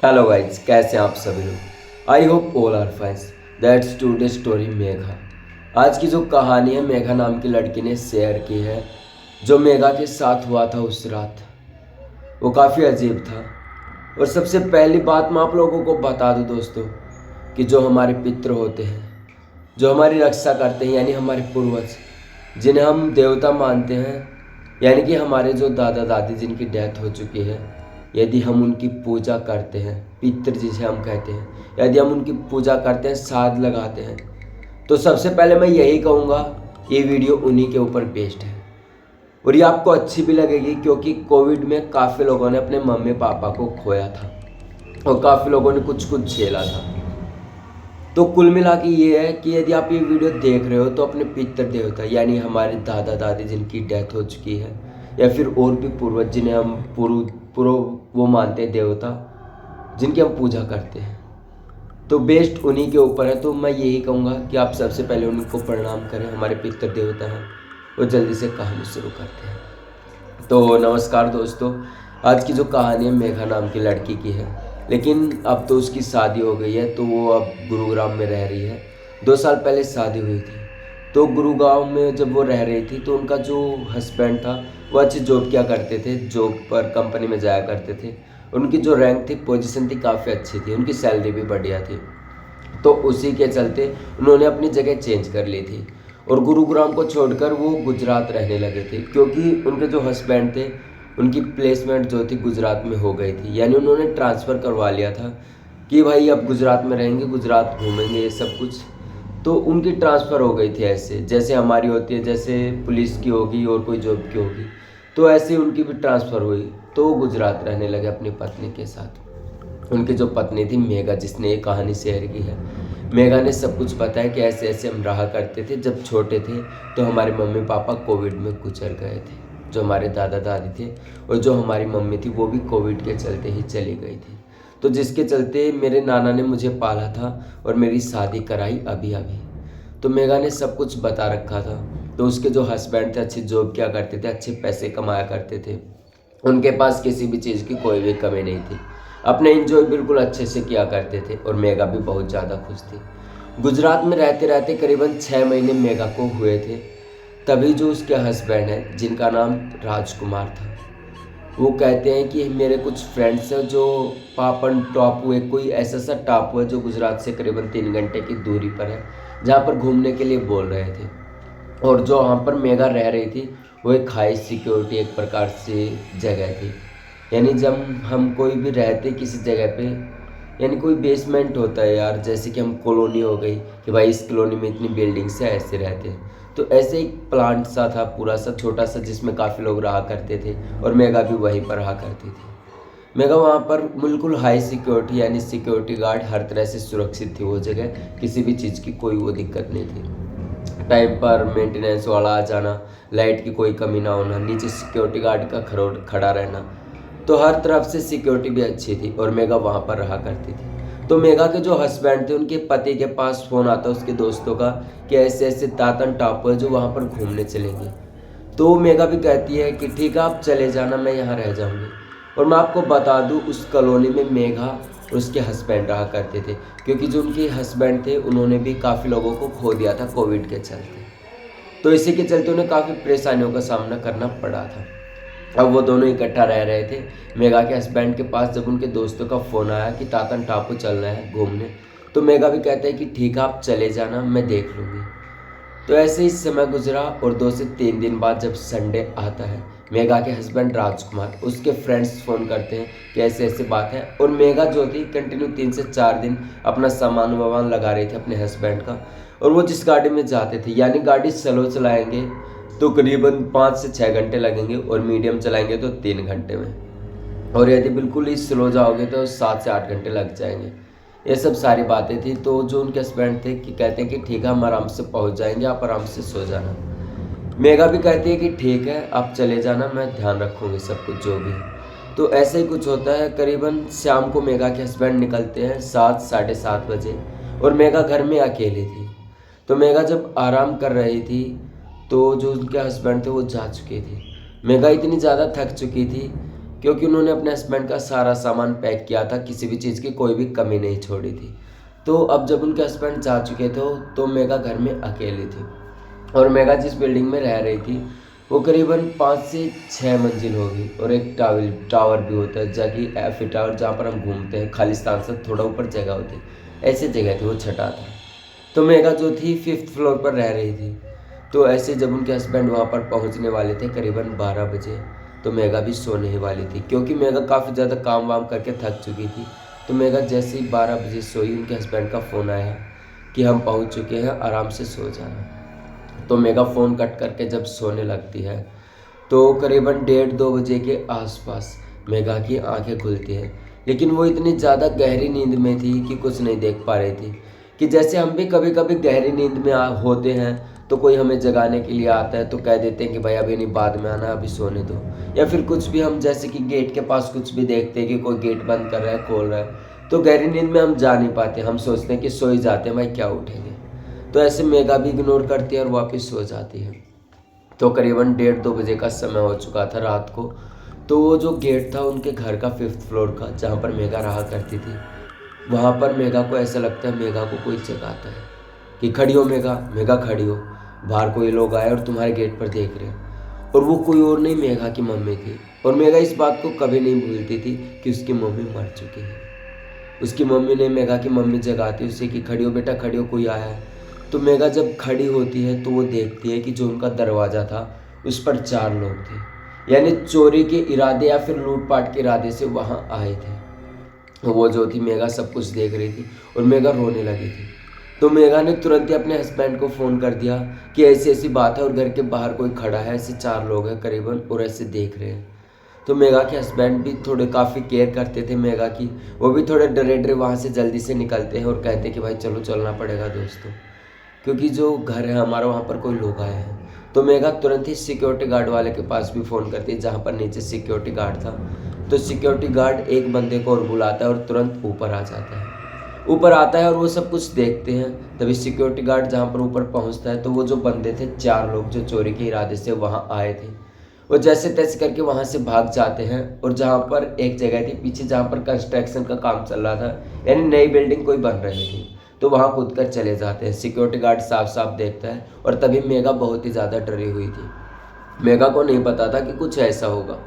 Hello guys, कैसे हैं आप सभी लोग। I hope all are fine. That's today story Megha. आज की जो कहानी है मेघा नाम की लड़की ने शेयर की है। जो मेघा के साथ हुआ था उस रात, वो काफ़ी अजीब था। और सबसे पहली बात मैं आप लोगों को बता दूं दोस्तों, कि जो हमारे पितृ होते हैं, जो हमारी रक्षा करते हैं, यानी हमारे पूर्वज, जिन्हें हम देवता मानते हैं, यानी कि हमारे जो दादा दादी जिनकी डेथ हो चुकी है, यदि हम उनकी पूजा करते हैं, पितृ जिसे हम कहते हैं, यदि हम उनकी पूजा करते हैं, साध लगाते हैं, तो सबसे पहले मैं यही कहूँगा, ये वीडियो उन्हीं के ऊपर बेस्ड है। और ये आपको अच्छी भी लगेगी, क्योंकि कोविड में काफ़ी लोगों ने अपने मम्मी पापा को खोया था और काफ़ी लोगों ने कुछ कुछ झेला था। तो कुल मिला के ये है कि यदि आप ये वीडियो देख रहे हो तो अपने पितृ देवता, यानी हमारे दादा दादी जिनकी डेथ हो चुकी है, या फिर और भी पूर्वज जिन्हें हम पूर्व वो मानते हैं देवता, जिनकी हम पूजा करते हैं, तो बेस्ट उन्हीं के ऊपर है। तो मैं यही कहूँगा कि आप सबसे पहले उनको प्रणाम करें, हमारे पितृ देवता हैं। और जल्दी से कहानी शुरू करते हैं। तो नमस्कार दोस्तों, आज की जो कहानी है मेघा नाम की लड़की की है, लेकिन अब तो उसकी शादी हो गई है, तो वो अब गुरुग्राम में रह रही है। 2 साल पहले शादी हुई थी। तो गुरुग्राम में जब वो रह रही थी तो उनका जो हस्बैंड था वो अच्छी जॉब किया करते थे, जॉब पर कंपनी में जाया करते थे। उनकी जो रैंक थी, पोजीशन थी, काफ़ी अच्छी थी, उनकी सैलरी भी बढ़िया थी। तो उसी के चलते उन्होंने अपनी जगह चेंज कर ली थी और गुरुग्राम को छोड़कर वो गुजरात रहने लगे थे, क्योंकि उनके जो हस्बैंड थे उनकी प्लेसमेंट जो थी गुजरात में हो गई थी, यानी उन्होंने ट्रांसफ़र करवा लिया था कि भाई अब गुजरात में रहेंगे, गुजरात घूमेंगे, ये सब कुछ। तो उनकी ट्रांसफ़र हो गई थी, ऐसे जैसे हमारी होती है, जैसे पुलिस की होगी और कोई जॉब की होगी, तो ऐसे उनकी भी ट्रांसफ़र हुई। तो वो गुजरात रहने लगे अपनी पत्नी के साथ। उनकी जो पत्नी थी मेघा, जिसने ये कहानी शेयर की है, मेघा ने सब कुछ बताया कि ऐसे ऐसे हम रहा करते थे। जब छोटे थे तो हमारे मम्मी पापा कोविड में गुजर गए थे, जो हमारे दादा दादी थे, और जो हमारी मम्मी थी वो भी कोविड के चलते ही चली गई थी। तो जिसके चलते मेरे नाना ने मुझे पाला था और मेरी शादी कराई अभी अभी। तो मेघा ने सब कुछ बता रखा था। तो उसके जो हस्बैंड थे अच्छी जॉब किया करते थे, अच्छे पैसे कमाया करते थे, उनके पास किसी भी चीज़ की कोई भी कमी नहीं थी, अपने इंजॉय बिल्कुल अच्छे से किया करते थे। और मेघा भी बहुत ज़्यादा खुश थी। गुजरात में रहते रहते करीबन 6 महीने मेघा को हुए थे। तभी जो उसके हस्बैंड हैं, जिनका नाम राजकुमार था, वो कहते हैं कि मेरे कुछ फ्रेंड्स हैं जो पापन टापू है, कोई ऐसा सा टापू है जो गुजरात से करीबन 3 घंटे की दूरी पर है, जहाँ पर घूमने के लिए बोल रहे थे। और जो वहाँ पर मेघा रह रही थी वो एक हाई सिक्योरिटी एक प्रकार से जगह थी। यानी जब हम कोई भी रहते किसी जगह पे, यानी कोई बेसमेंट होता है यार, जैसे कि हम कॉलोनी हो गई कि भाई इस कॉलोनी में इतनी बिल्डिंग से ऐसे रहते हैं, तो ऐसे एक प्लांट सा था पूरा सा छोटा सा, जिसमें काफ़ी लोग रहा करते थे और मेघा भी वहीं पर रहा करती थी। मेघा वहाँ पर बिल्कुल हाई सिक्योरिटी, यानी सिक्योरिटी गार्ड हर तरह से सुरक्षित थी वो जगह, किसी भी चीज़ की कोई वो दिक्कत नहीं थी। टाइम पर मेंटेनेंस वाला आ जाना, लाइट की कोई कमी ना होना, नीचे सिक्योरिटी गार्ड का खड़ा रहना, तो हर तरफ से सिक्योरिटी भी अच्छी थी और मेघा वहाँ पर रहा करती थी। तो मेघा के जो हस्बैंड थे उनके पति के पास फ़ोन आता उसके दोस्तों का कि ऐसे ऐसे तातन टापू है जो वहाँ पर घूमने चलेंगे। तो मेघा भी कहती है कि ठीक है आप चले जाना, मैं यहाँ रह जाऊँगी। और मैं आपको बता दूँ, उस कॉलोनी में मेघा और उसके हस्बैंड रहा करते थे, क्योंकि जो उनके हस्बैंड थे उन्होंने भी काफ़ी लोगों को खो दिया था कोविड के चलते। तो इसी के चलते उन्हें काफ़ी परेशानियों का सामना करना पड़ा था। अब वो दोनों इकट्ठा रह रहे थे। मेघा के हस्बैंड के पास जब उनके दोस्तों का फ़ोन आया कि तातन टापू चलना है घूमने, तो मेघा भी कहता है कि ठीक है आप चले जाना, मैं देख लूँगी। तो ऐसे ही समय गुजरा और 2 से 3 दिन बाद जब संडे आता है, मेघा के हस्बैंड राजकुमार उसके फ्रेंड्स फ़ोन करते हैं कि ऐसे ऐसे बात है। और मेघा जो थी कंटिन्यू 3 से 4 दिन अपना सामान वामान लगा रही थी अपने हस्बैंड का। और वो जिस गाड़ी में जाते थे, यानी गाड़ी स्लो चलाएंगे तो करीबन 5 से 6 घंटे लगेंगे और मीडियम चलाएंगे तो 3 घंटे में, और यदि बिल्कुल ही स्लो जाओगे तो 7 से 8 घंटे लग जाएंगे। ये सब सारी बातें थी। तो जो उनके हस्बैंड थे कि कहते हैं कि ठीक है हम आराम से पहुंच जाएंगे, आप आराम से सो जाना। मेघा भी कहती है कि ठीक है आप चले जाना, मैं ध्यान रखूँगी सब कुछ जो भी है। तो ऐसे ही कुछ होता है। करीबन शाम को मेघा के हस्बैंड निकलते हैं 7 साढ़े 7 बजे, और मेघा घर में अकेली थी। तो मेघा जब आराम कर रही थी तो जो उनके हस्बैंड थे वो जा चुके थे। मेघा इतनी ज़्यादा थक चुकी थी क्योंकि उन्होंने अपने हस्बैंड का सारा सामान पैक किया था, किसी भी चीज़ की कोई भी कमी नहीं छोड़ी थी। तो अब जब उनके हस्बैंड जा चुके थे तो मेघा घर में अकेली थी, और मेघा जिस बिल्डिंग में रह रही थी वो करीबन 5 से 6 मंजिल होगी, और एक टावर भी होता है, जबकि एफी टावर जहाँ पर हम घूमते हैं, खालिस्तान से थोड़ा ऊपर जगह होती है, ऐसी जगह थी, वो छठा था। तो मेघा जो थी 5th फ्लोर पर रह रही थी। तो ऐसे जब उनके हस्बैंड वहाँ पर पहुँचने वाले थे करीबन 12 बजे, तो मेघा भी सोने ही वाली थी, क्योंकि मेघा काफ़ी ज़्यादा काम वाम करके थक चुकी थी। तो मेघा जैसे ही 12 बजे सोई, उनके हस्बैंड का फ़ोन आया कि हम पहुँच चुके हैं, आराम से सो जाना। तो मेघा फ़ोन कट करके जब सोने लगती है तो करीबन 1:30-2 बजे के आसपास मेघा की आंखें खुलती हैं, लेकिन वो इतनी ज़्यादा गहरी नींद में थी कि कुछ नहीं देख पा रही थी। कि जैसे हम भी कभी कभी गहरी नींद में होते हैं तो कोई हमें जगाने के लिए आता है तो कह देते हैं कि भाई अभी नहीं, बाद में आना, अभी सोने दो। या फिर कुछ भी हम जैसे कि गेट के पास कुछ भी देखते हैं कि कोई गेट बंद कर रहा है, खोल रहा है, तो गहरी नींद में हम जा नहीं पाते, हम सोचते हैं कि सो ही जाते हैं, भाई क्या उठेंगे। तो ऐसे मेघा भी इग्नोर करती है और वापस सो जाती है। तो करीबन 1:30-2 बजे का समय हो चुका था रात को। तो वो जो गेट था उनके घर का 5th फ्लोर का, जहाँ पर मेघा रहा करती थी, वहाँ पर मेघा को ऐसा लगता है, मेघा को कोई जगाता है कि खड़ी हो मेघा, मेघा खड़ी हो, बाहर कोई लोग आए और तुम्हारे गेट पर देख रहे हैं। और वो कोई और नहीं, मेघा की मम्मी थी। और मेघा इस बात को कभी नहीं भूलती थी कि उसकी मम्मी मर चुकी है। उसकी मम्मी ने मेघा की मम्मी जगाती उसे कि खड़ी हो बेटा, खड़ी हो, कोई आया है। तो मेघा जब खड़ी होती है तो वो देखती है कि जो उनका दरवाज़ा था उस पर 4 लोग थे, यानी चोरी के इरादे या फिर लूटपाट के इरादे से वहाँ आए थे। वो जो थी मेघा सब कुछ देख रही थी और मेघा रोने लगी थी। तो मेघा ने तुरंत ही अपने हस्बैंड को फ़ोन कर दिया कि ऐसी ऐसी बात है और घर के बाहर कोई खड़ा है, ऐसे 4 लोग हैं करीबन और ऐसे देख रहे हैं। तो मेघा के हस्बैंड भी थोड़े काफ़ी केयर करते थे मेघा की, वो भी थोड़े डरे डरे वहाँ से जल्दी से निकलते हैं और कहते हैं कि भाई चलो, चलना पड़ेगा दोस्तों, क्योंकि जो घर है हमारा वहाँ पर कोई लोग आए हैं। तो मेघा तुरंत ही सिक्योरिटी गार्ड वाले के पास भी फ़ोन करती है, जहाँ पर नीचे सिक्योरिटी गार्ड था। तो सिक्योरिटी गार्ड एक बंदे को और बुलाता है और तुरंत ऊपर आ जाता है। ऊपर आता है और वो सब कुछ देखते हैं। तभी सिक्योरिटी गार्ड जहाँ पर ऊपर पहुँचता है तो वो जो बंदे थे, 4 लोग जो चोरी के इरादे से वहाँ आए थे, वो जैसे तैसे करके वहाँ से भाग जाते हैं। और जहाँ पर एक जगह थी पीछे, जहाँ पर कंस्ट्रक्शन का काम चल रहा था, यानी नई बिल्डिंग कोई बन रही थी, तो वहाँ कूद कर चले जाते हैं। सिक्योरिटी गार्ड साफ साफ देखता है। और तभी मेघा बहुत ही ज़्यादा डरी हुई थी। मेघा को नहीं पता था कि कुछ ऐसा होगा।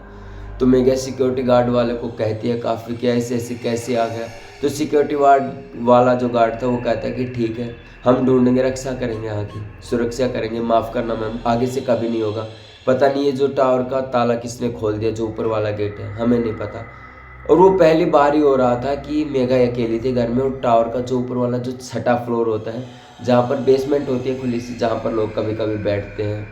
तो मेघा सिक्योरिटी गार्ड वाले को कहती है काफ़ी कि ऐसे ऐसे कैसे आ गया। तो सिक्योरिटी गार्ड वाला जो गार्ड था वो कहता है कि ठीक है, हम ढूंढेंगे, रक्षा करेंगे, यहाँ की सुरक्षा करेंगे, माफ़ करना मैम, आगे से कभी नहीं होगा। पता नहीं ये जो टावर का ताला किसने खोल दिया, जो ऊपर वाला गेट है, हमें नहीं पता। और वो पहली बार ही हो रहा था कि मेघा अकेली थी घर में, और टावर का जो ऊपर वाला जो 6ठा फ्लोर होता है, जहाँ पर बेसमेंट होती है खुली सी, जहाँ पर लोग कभी कभी बैठते हैं,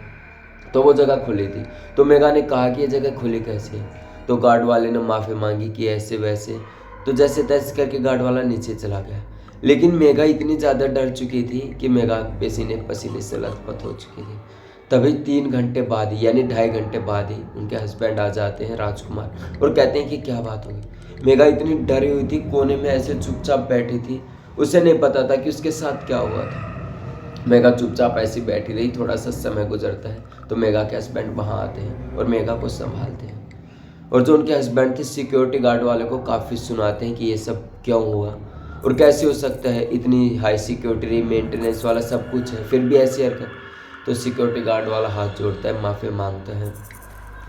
तो वो जगह खुली थी। तो मेघा ने कहा कि ये जगह खुली कैसे है। तो गार्ड वाले ने माफ़ी मांगी कि ऐसे वैसे। तो जैसे तैसे करके गार्ड वाला नीचे चला गया। लेकिन मेघा इतनी ज़्यादा डर चुकी थी कि मेघा पसीने पसीने से लथपथ हो चुकी थी। तभी 3 घंटे बाद ही, यानी 2.5 घंटे बाद ही उनके हस्बैंड आ जाते हैं, राजकुमार, और कहते हैं कि क्या बात होगी। मेघा इतनी डरी हुई थी, कोने में ऐसे चुपचाप बैठी थी, उसे नहीं पता था कि उसके साथ क्या हुआ था। मेघा चुपचाप ऐसी बैठी रही। थोड़ा सा समय गुजरता है तो मेघा के हस्बैंड वहाँ आते हैं और मेघा को संभालते हैं। और जो उनके हस्बैंड थे सिक्योरिटी गार्ड वाले को काफ़ी सुनाते हैं कि ये सब क्यों हुआ और कैसे हो सकता है, इतनी हाई सिक्योरिटी मेंटेनेंस वाला सब कुछ है, फिर भी ऐसी हरकत। तो सिक्योरिटी गार्ड वाला हाथ जोड़ता है, माफ़ी मांगता है।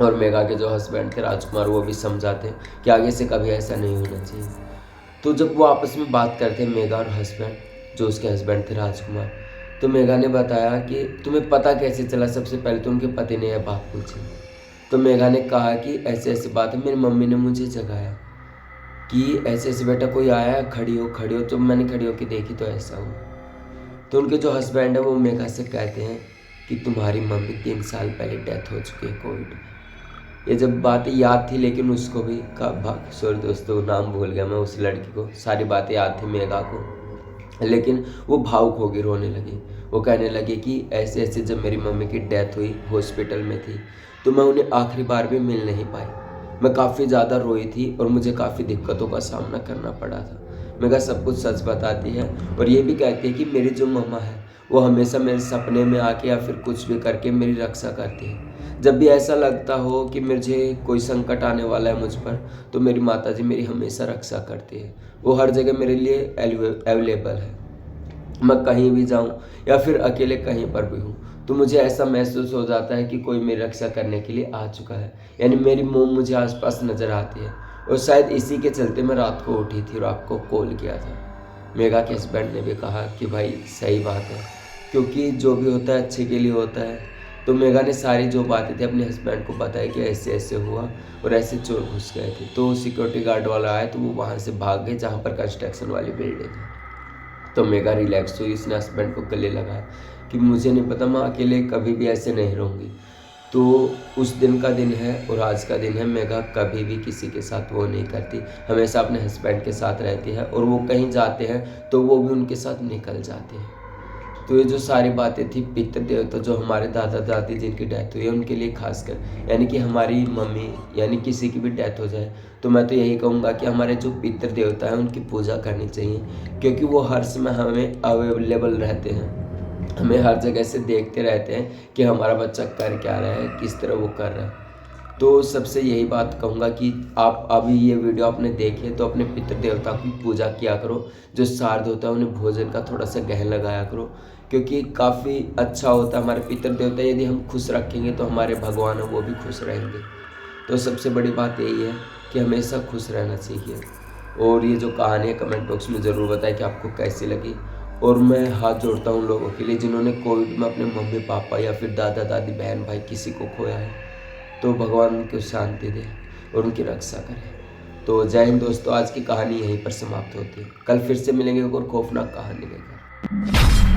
और मेघा के जो हस्बैंड थे राजकुमार, वो भी समझाते हैं कि आगे से कभी ऐसा नहीं होना चाहिए। तो जब वो आपस में बात करते हैं मेघा और हस्बैंड, जो उसके हस्बैंड थे राजकुमार, तो मेघा ने बताया कि तुम्हें पता कैसे चला। सबसे पहले तो उनके पति ने यह बात पूछी। तो मेघा ने कहा कि ऐसे ऐसी बात है, मेरी मम्मी ने मुझे जगाया कि ऐसे ऐसे बेटा कोई आया है, खड़ी हो खड़ी हो। तो मैंने खड़ी होकर देखी तो ऐसा हुआ। तो उनके जो हस्बैंड है वो मेघा से कहते हैं कि तुम्हारी मम्मी 3 साल पहले डेथ हो चुकी है कोविड में। ये जब बातें याद थी, लेकिन उसको भी सॉरी दोस्तों, नाम भूल गया मैं उस लड़की को, सारी बातें याद थी मेघा को, लेकिन वो भावुक होगी, रोने लगी। वो कहने लगी कि ऐसे ऐसे जब मेरी मम्मी की डेथ हुई, हॉस्पिटल में थी, तो मैं उन्हें आखिरी बार भी मिल नहीं पाई। मैं काफ़ी ज़्यादा रोई थी और मुझे काफ़ी दिक्कतों का सामना करना पड़ा था। मेघा सब कुछ सच बताती है और ये भी कहती है कि मेरी जो मम्मा है वो हमेशा मेरे सपने में आके या फिर कुछ भी करके मेरी रक्षा करती है। जब भी ऐसा लगता हो कि मुझे कोई संकट आने वाला है मुझ पर, तो मेरी माताजी मेरी हमेशा रक्षा करती है। वो हर जगह मेरे लिए अवेलेबल है। मैं कहीं भी जाऊँ या फिर अकेले कहीं पर भी हूँ, तो मुझे ऐसा महसूस हो जाता है कि कोई मेरी रक्षा करने के लिए आ चुका है। यानी मेरी मोम मुझे आस-पास नज़र आती है और शायद इसी के चलते मैं रात को उठी थी और आपको कॉल किया था। मेघा के हस्बैंड ने भी कहा कि भाई सही बात है, क्योंकि जो भी होता है अच्छे के लिए होता है। तो मेघा ने सारी जो बातें थी अपने हस्बैंड को बताई कि ऐसे-ऐसे हुआ और ऐसे चोर घुस गए थे। तो सिक्योरिटी गार्ड वाला आया तो वो वहाँ से भाग गए जहाँ पर कंस्ट्रक्शन वाली बिल्डिंग है। तो मेघा रिलैक्स हुई, उसने हस्बैंड को गले लगाया कि मुझे नहीं पता, मैं अकेले कभी भी ऐसे नहीं रहूँगी। तो उस दिन का दिन है और आज का दिन है। मेघा कभी भी किसी के साथ वो नहीं करती, हमेशा अपने हस्बैंड के साथ रहती है और वो कहीं जाते हैं तो वो भी उनके साथ निकल जाते हैं। तो ये जो सारी बातें थी पितृ देवता, जो हमारे दादा दादी जिनकी डेथ हुई है उनके लिए खासकर, यानी कि हमारी मम्मी यानी किसी की भी डेथ हो जाए तो मैं तो यही कहूँगा कि हमारे जो पितृ देवता हैं उनकी पूजा करनी चाहिए, क्योंकि वो हर समय हमें अवेलेबल रहते हैं। हमें हर जगह से देखते रहते हैं कि हमारा बच्चा कर क्या रहा है, किस तरह वो कर रहा है। तो सबसे यही बात कहूँगा कि आप अभी ये वीडियो आपने देखी है तो अपने पितृ देवता की पूजा किया करो। जो श्राद्ध होता है उन्हें भोजन का थोड़ा सा गहन लगाया करो, क्योंकि काफ़ी अच्छा होता है। हमारे पितृ देवता यदि हम खुश रखेंगे तो हमारे भगवान हैं वो भी खुश रहेंगे। तो सबसे बड़ी बात यही है कि हमेशा खुश रहना चाहिए। और ये जो कहानी है कमेंट बॉक्स में ज़रूर बताएं कि आपको कैसी लगी। और मैं हाथ जोड़ता हूँ उन लोगों के लिए जिन्होंने कोविड में अपने मम्मी पापा या फिर दादा दादी बहन भाई किसी को खोया है। तो भगवान उनको शांति दे और उनकी रक्षा करे। तो जय हिंद दोस्तों, आज की कहानी यहीं पर समाप्त होती है। कल फिर से मिलेंगे एक और खौफनाक कहानी लेकर।